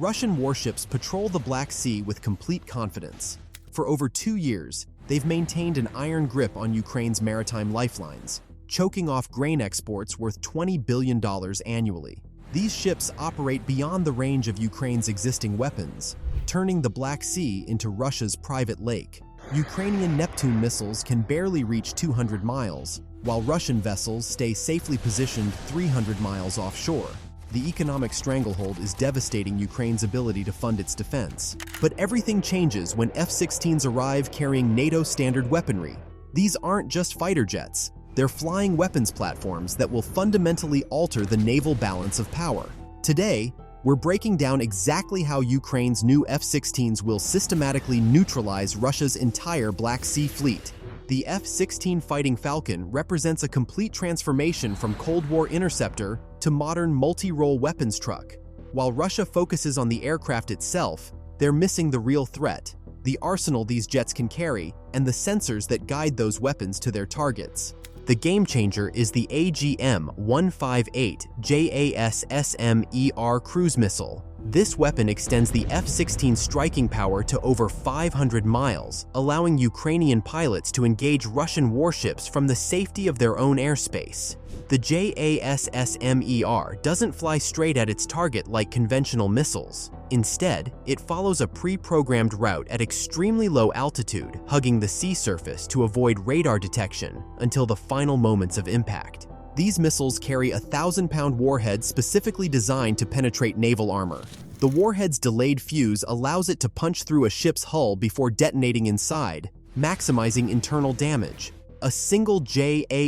Russian warships patrol the Black Sea with complete confidence. For over 2 years, they've maintained an iron grip on Ukraine's maritime lifelines, choking off grain exports worth $20 billion annually. These ships operate beyond the range of Ukraine's existing weapons, turning the Black Sea into Russia's private lake. Ukrainian Neptune missiles can barely reach 200 miles, while Russian vessels stay safely positioned 300 miles offshore. The economic stranglehold is devastating Ukraine's ability to fund its defense. But everything changes when F-16s arrive carrying NATO standard weaponry. These aren't just fighter jets. They're flying weapons platforms that will fundamentally alter the naval balance of power. Today, we're breaking down exactly how Ukraine's new F-16s will systematically neutralize Russia's entire Black Sea fleet. The F-16 Fighting Falcon represents a complete transformation from Cold War interceptor to modern multi-role weapons truck. While Russia focuses on the aircraft itself, they're missing the real threat, the arsenal these jets can carry, and the sensors that guide those weapons to their targets. The game changer is the AGM-158 JASSM-ER cruise missile. This weapon extends the F-16 striking power to over 500 miles, allowing Ukrainian pilots to engage Russian warships from the safety of their own airspace. The JASSM-ER doesn't fly straight at its target like conventional missiles. Instead, it follows a pre-programmed route at extremely low altitude, hugging the sea surface to avoid radar detection until the final moments of impact. These missiles carry a 1,000-pound warhead specifically designed to penetrate naval armor. The warhead's delayed fuse allows it to punch through a ship's hull before detonating inside, maximizing internal damage. A single JASSM-ER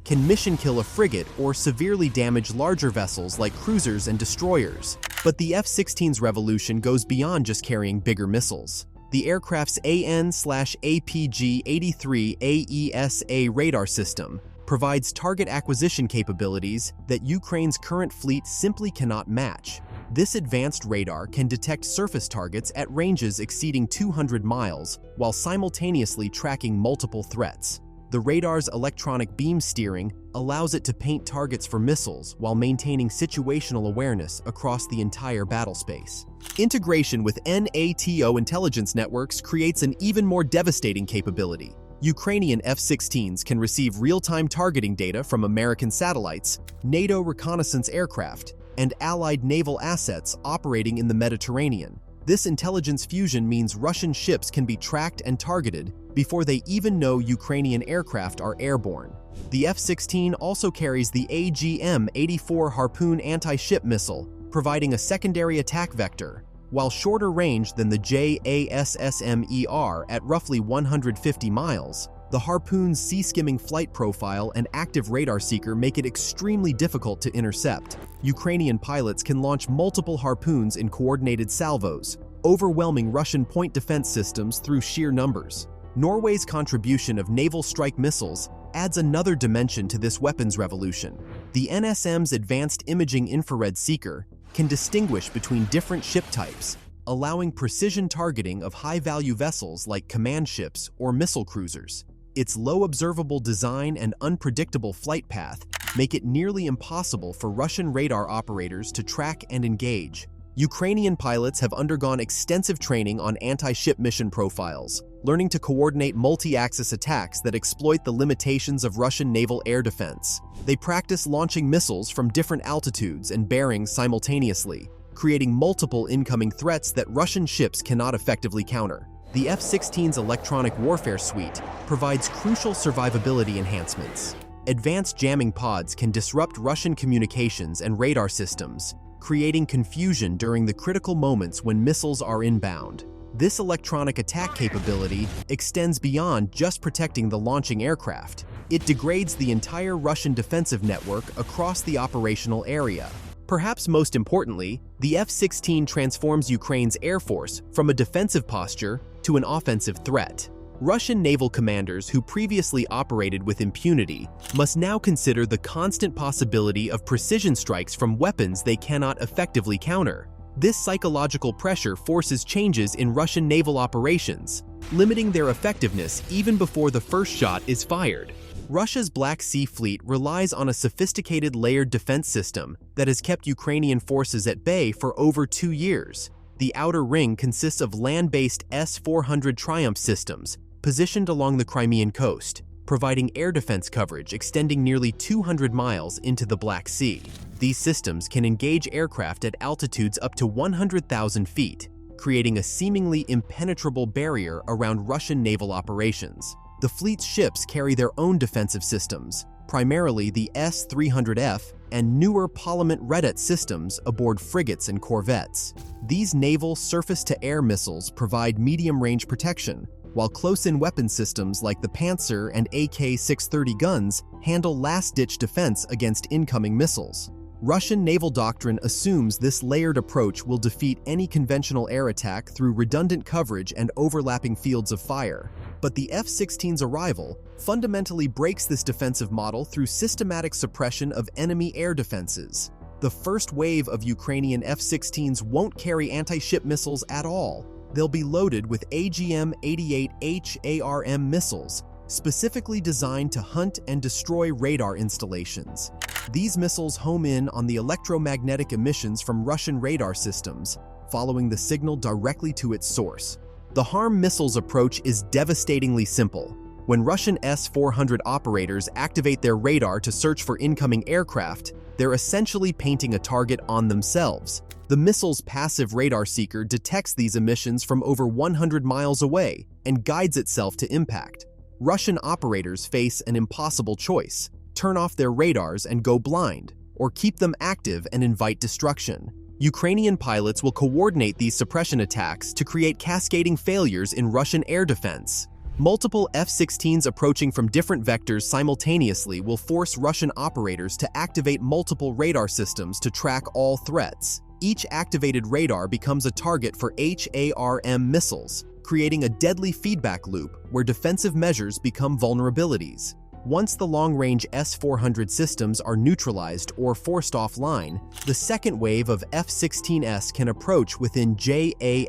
can mission kill a frigate or severely damage larger vessels like cruisers and destroyers. But the F-16's revolution goes beyond just carrying bigger missiles. The aircraft's AN/APG-83 AESA radar system provides target acquisition capabilities that Ukraine's current fleet simply cannot match. This advanced radar can detect surface targets at ranges exceeding 200 miles while simultaneously tracking multiple threats. The radar's electronic beam steering allows it to paint targets for missiles while maintaining situational awareness across the entire battle space. Integration with NATO intelligence networks creates an even more devastating capability. Ukrainian F-16s can receive real-time targeting data from American satellites, NATO reconnaissance aircraft, and allied naval assets operating in the Mediterranean. This intelligence fusion means Russian ships can be tracked and targeted before they even know Ukrainian aircraft are airborne. The F-16 also carries the AGM-88 Harpoon anti-ship missile, providing a secondary attack vector. While shorter range than the JASSM-ER at roughly 150 miles, the Harpoon's sea-skimming flight profile and active radar seeker make it extremely difficult to intercept. Ukrainian pilots can launch multiple Harpoons in coordinated salvos, overwhelming Russian point defense systems through sheer numbers. Norway's contribution of naval strike missiles adds another dimension to this weapons revolution. The NSM's advanced imaging infrared seeker can distinguish between different ship types, allowing precision targeting of high-value vessels like command ships or missile cruisers. Its low observable design and unpredictable flight path make it nearly impossible for Russian radar operators to track and engage. Ukrainian pilots have undergone extensive training on anti-ship mission profiles, learning to coordinate multi-axis attacks that exploit the limitations of Russian naval air defense. They practice launching missiles from different altitudes and bearings simultaneously, creating multiple incoming threats that Russian ships cannot effectively counter. The F-16's electronic warfare suite provides crucial survivability enhancements. Advanced jamming pods can disrupt Russian communications and radar systems, creating confusion during the critical moments when missiles are inbound. This electronic attack capability extends beyond just protecting the launching aircraft. It degrades the entire Russian defensive network across the operational area. Perhaps most importantly, the F-16 transforms Ukraine's air force from a defensive posture to an offensive threat. Russian naval commanders who previously operated with impunity must now consider the constant possibility of precision strikes from weapons they cannot effectively counter. This psychological pressure forces changes in Russian naval operations, limiting their effectiveness even before the first shot is fired. Russia's Black Sea Fleet relies on a sophisticated layered defense system that has kept Ukrainian forces at bay for over 2 years. The outer ring consists of land-based S-400 Triumph systems positioned along the Crimean coast, providing air defense coverage extending nearly 200 miles into the Black Sea. These systems can engage aircraft at altitudes up to 100,000 feet, creating a seemingly impenetrable barrier around Russian naval operations. The fleet's ships carry their own defensive systems, primarily the S-300F and newer Parliament-Redet systems aboard frigates and corvettes. These naval surface-to-air missiles provide medium-range protection, while close-in weapon systems like the Panzer and AK-630 guns handle last-ditch defense against incoming missiles. Russian naval doctrine assumes this layered approach will defeat any conventional air attack through redundant coverage and overlapping fields of fire. But the F-16's arrival fundamentally breaks this defensive model through systematic suppression of enemy air defenses. The first wave of Ukrainian F-16s won't carry anti-ship missiles at all. They'll be loaded with AGM-88 HARM missiles, specifically designed to hunt and destroy radar installations. These missiles home in on the electromagnetic emissions from Russian radar systems, following the signal directly to its source. The HARM missiles approach is devastatingly simple. When Russian S-400 operators activate their radar to search for incoming aircraft, they're essentially painting a target on themselves. The missile's passive radar seeker detects these emissions from over 100 miles away and guides itself to impact. Russian operators face an impossible choice: turn off their radars and go blind, or keep them active and invite destruction. Ukrainian pilots will coordinate these suppression attacks to create cascading failures in Russian air defense. Multiple F-16s approaching from different vectors simultaneously will force Russian operators to activate multiple radar systems to track all threats. Each activated radar becomes a target for HARM missiles, creating a deadly feedback loop where defensive measures become vulnerabilities. Once the long-range S-400 systems are neutralized or forced offline, the second wave of F-16s can approach within JASSM-ER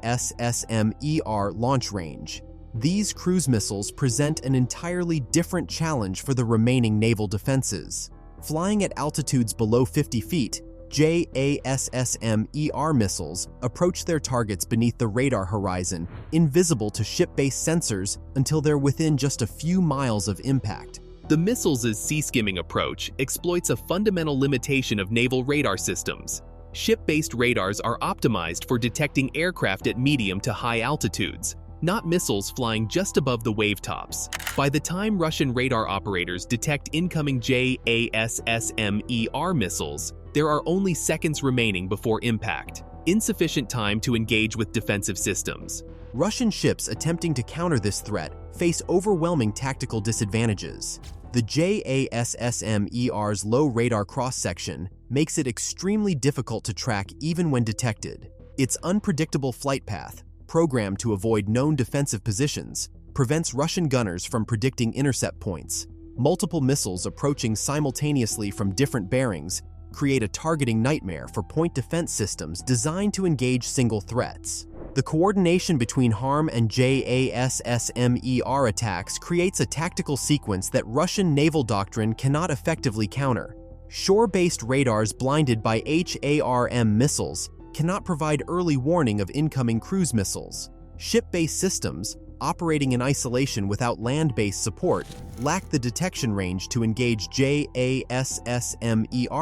launch range. These cruise missiles present an entirely different challenge for the remaining naval defenses. Flying at altitudes below 50 feet, JASSM-ER missiles approach their targets beneath the radar horizon, invisible to ship-based sensors until they're within just a few miles of impact. The missiles' sea-skimming approach exploits a fundamental limitation of naval radar systems. Ship-based radars are optimized for detecting aircraft at medium to high altitudes, not missiles flying just above the wave tops. By the time Russian radar operators detect incoming JASSM-ER missiles, there are only seconds remaining before impact, insufficient time to engage with defensive systems. Russian ships attempting to counter this threat face overwhelming tactical disadvantages. The JASSM-ER's low radar cross-section makes it extremely difficult to track even when detected. Its unpredictable flight path, programmed to avoid known defensive positions, prevents Russian gunners from predicting intercept points. Multiple missiles approaching simultaneously from different bearings create a targeting nightmare for point defense systems designed to engage single threats. The coordination between HARM and JASSM-ER attacks creates a tactical sequence that Russian naval doctrine cannot effectively counter. Shore-based radars blinded by HARM missiles cannot provide early warning of incoming cruise missiles. Ship-based systems, operating in isolation without land-based support, lack the detection range to engage JASSM-ER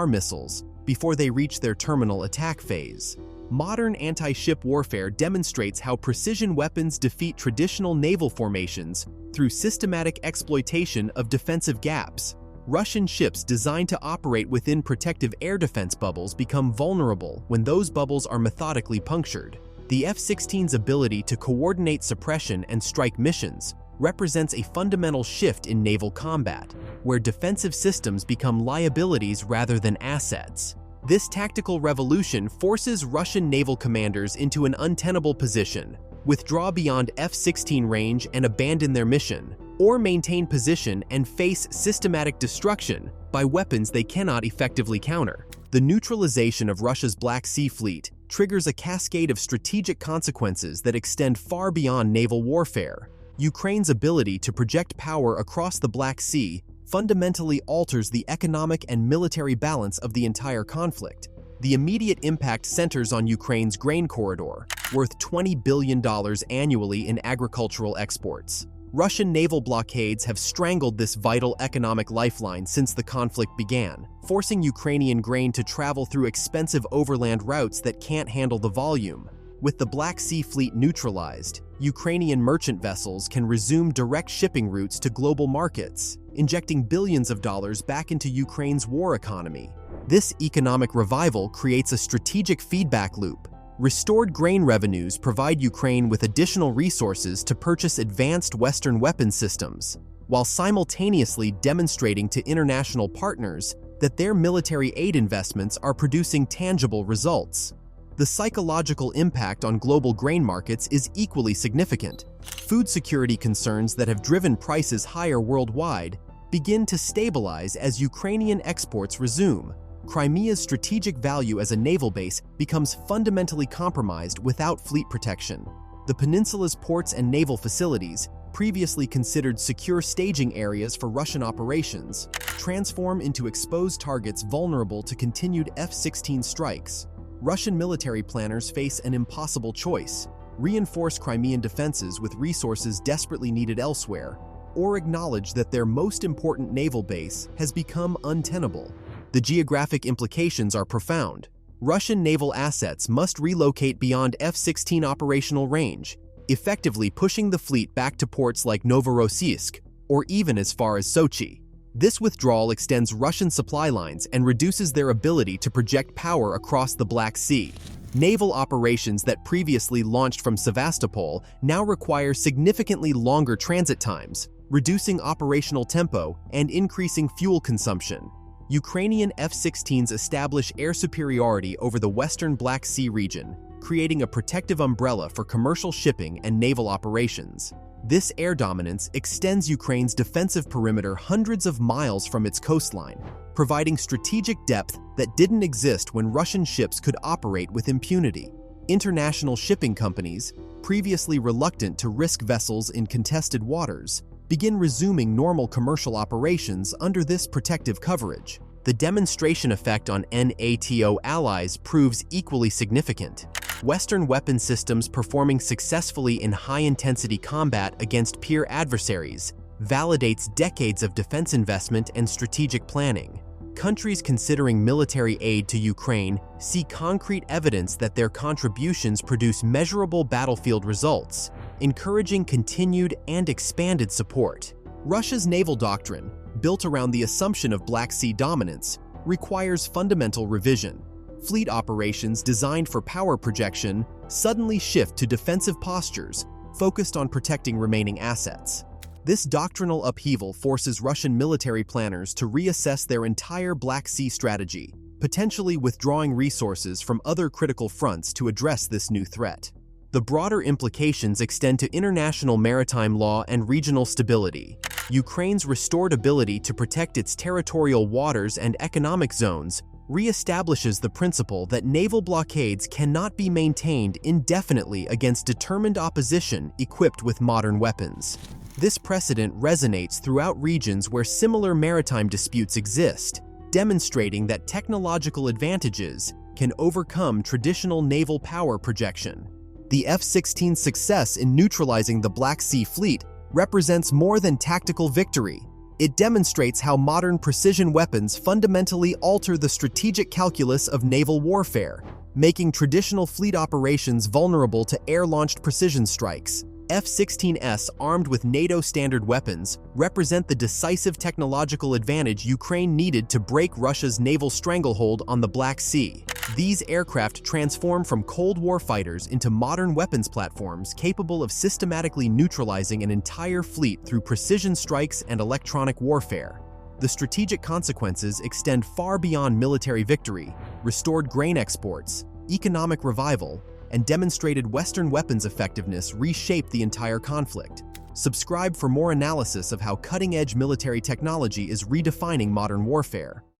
missiles before they reach their terminal attack phase. Modern anti-ship warfare demonstrates how precision weapons defeat traditional naval formations through systematic exploitation of defensive gaps. Russian ships designed to operate within protective air defense bubbles become vulnerable when those bubbles are methodically punctured. The F-16's ability to coordinate suppression and strike missions represents a fundamental shift in naval combat, where defensive systems become liabilities rather than assets. This tactical revolution forces Russian naval commanders into an untenable position: withdraw beyond F-16 range and abandon their mission, or maintain position and face systematic destruction by weapons they cannot effectively counter. The neutralization of Russia's Black Sea Fleet triggers a cascade of strategic consequences that extend far beyond naval warfare. Ukraine's ability to project power across the Black Sea fundamentally alters the economic and military balance of the entire conflict. The immediate impact centers on Ukraine's grain corridor, worth $20 billion annually in agricultural exports. Russian naval blockades have strangled this vital economic lifeline since the conflict began, forcing Ukrainian grain to travel through expensive overland routes that can't handle the volume. With the Black Sea Fleet neutralized, Ukrainian merchant vessels can resume direct shipping routes to global markets, injecting billions of dollars back into Ukraine's war economy. This economic revival creates a strategic feedback loop. Restored grain revenues provide Ukraine with additional resources to purchase advanced Western weapon systems, while simultaneously demonstrating to international partners that their military aid investments are producing tangible results. The psychological impact on global grain markets is equally significant. Food security concerns that have driven prices higher worldwide begin to stabilize as Ukrainian exports resume. Crimea's strategic value as a naval base becomes fundamentally compromised without fleet protection. The peninsula's ports and naval facilities, previously considered secure staging areas for Russian operations, transform into exposed targets vulnerable to continued F-16 strikes. Russian military planners face an impossible choice: reinforce Crimean defenses with resources desperately needed elsewhere, or acknowledge that their most important naval base has become untenable. The geographic implications are profound. Russian naval assets must relocate beyond F-16 operational range, effectively pushing the fleet back to ports like Novorossiysk, or even as far as Sochi. This withdrawal extends Russian supply lines and reduces their ability to project power across the Black Sea. Naval operations that previously launched from Sevastopol now require significantly longer transit times, reducing operational tempo and increasing fuel consumption. Ukrainian F-16s establish air superiority over the western Black Sea region, creating a protective umbrella for commercial shipping and naval operations. This air dominance extends Ukraine's defensive perimeter hundreds of miles from its coastline, providing strategic depth that didn't exist when Russian ships could operate with impunity. International shipping companies, previously reluctant to risk vessels in contested waters, begin resuming normal commercial operations under this protective coverage. The demonstration effect on NATO allies proves equally significant. Western weapon systems performing successfully in high-intensity combat against peer adversaries validates decades of defense investment and strategic planning. Countries considering military aid to Ukraine see concrete evidence that their contributions produce measurable battlefield results, encouraging continued and expanded support. Russia's naval doctrine, built around the assumption of Black Sea dominance, requires fundamental revision. Fleet operations designed for power projection suddenly shift to defensive postures focused on protecting remaining assets. This doctrinal upheaval forces Russian military planners to reassess their entire Black Sea strategy, potentially withdrawing resources from other critical fronts to address this new threat. The broader implications extend to international maritime law and regional stability. Ukraine's restored ability to protect its territorial waters and economic zones reestablishes the principle that naval blockades cannot be maintained indefinitely against determined opposition equipped with modern weapons. This precedent resonates throughout regions where similar maritime disputes exist, demonstrating that technological advantages can overcome traditional naval power projection. The F-16's success in neutralizing the Black Sea Fleet represents more than tactical victory. It demonstrates how modern precision weapons fundamentally alter the strategic calculus of naval warfare, making traditional fleet operations vulnerable to air-launched precision strikes. F-16s armed with NATO-standard weapons represent the decisive technological advantage Ukraine needed to break Russia's naval stranglehold on the Black Sea. These aircraft transform from Cold War fighters into modern weapons platforms capable of systematically neutralizing an entire fleet through precision strikes and electronic warfare. The strategic consequences extend far beyond military victory. Restored grain exports, economic revival, and demonstrated Western weapons effectiveness reshaped the entire conflict. Subscribe for more analysis of how cutting-edge military technology is redefining modern warfare.